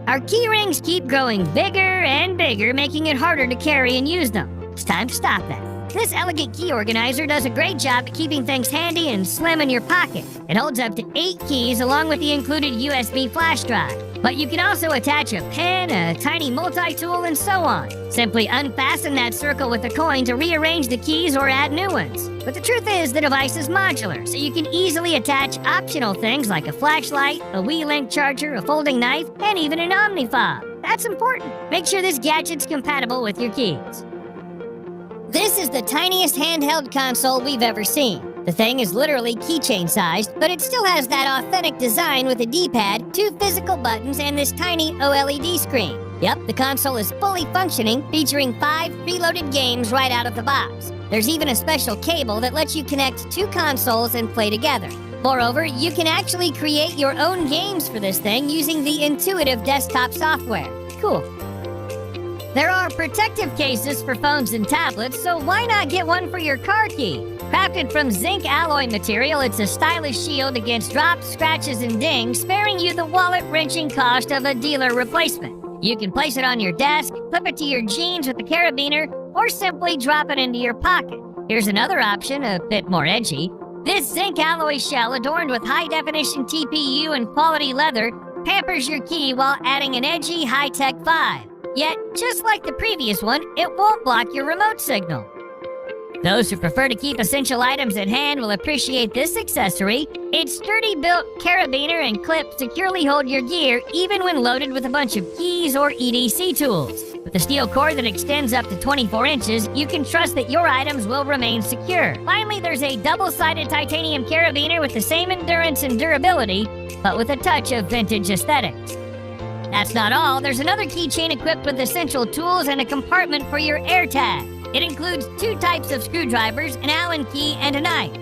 Our key rings keep growing bigger and bigger, making it harder to carry and use them. It's time to stop that. This elegant key organizer does a great job at keeping things handy and slim in your pocket. It holds up to 8 keys along with the included USB flash drive. But you can also attach a pen, a tiny multi-tool, and so on. Simply unfasten that circle with a coin to rearrange the keys or add new ones. But the truth is, the device is modular, so you can easily attach optional things like a flashlight, a Wii Link charger, a folding knife, and even an Omni fob. That's important. Make sure this gadget's compatible with your keys. This is the tiniest handheld console we've ever seen. The thing is literally keychain sized, but it still has that authentic design with a D-pad, 2 physical buttons, and this tiny OLED screen. Yep, the console is fully functioning, featuring 5 preloaded games right out of the box. There's even a special cable that lets you connect 2 consoles and play together. Moreover, you can actually create your own games for this thing using the intuitive desktop software. Cool. There are protective cases for phones and tablets, so why not get one for your car key? Crafted from zinc alloy material, it's a stylish shield against drops, scratches, and dings, sparing you the wallet-wrenching cost of a dealer replacement. You can place it on your desk, clip it to your jeans with a carabiner, or simply drop it into your pocket. Here's another option, a bit more edgy. This zinc alloy shell, adorned with high-definition TPU and quality leather, pampers your key while adding an edgy, high-tech vibe. Yet, just like the previous one, it won't block your remote signal. Those who prefer to keep essential items at hand will appreciate this accessory. Its sturdy built carabiner and clip securely hold your gear even when loaded with a bunch of keys or EDC tools. With a steel cord that extends up to 24 inches, you can trust that your items will remain secure. Finally, there's a double-sided titanium carabiner with the same endurance and durability, but with a touch of vintage aesthetics. That's not all. There's another keychain equipped with essential tools and a compartment for your AirTag. It includes 2 types of screwdrivers, an Allen key, and a knife.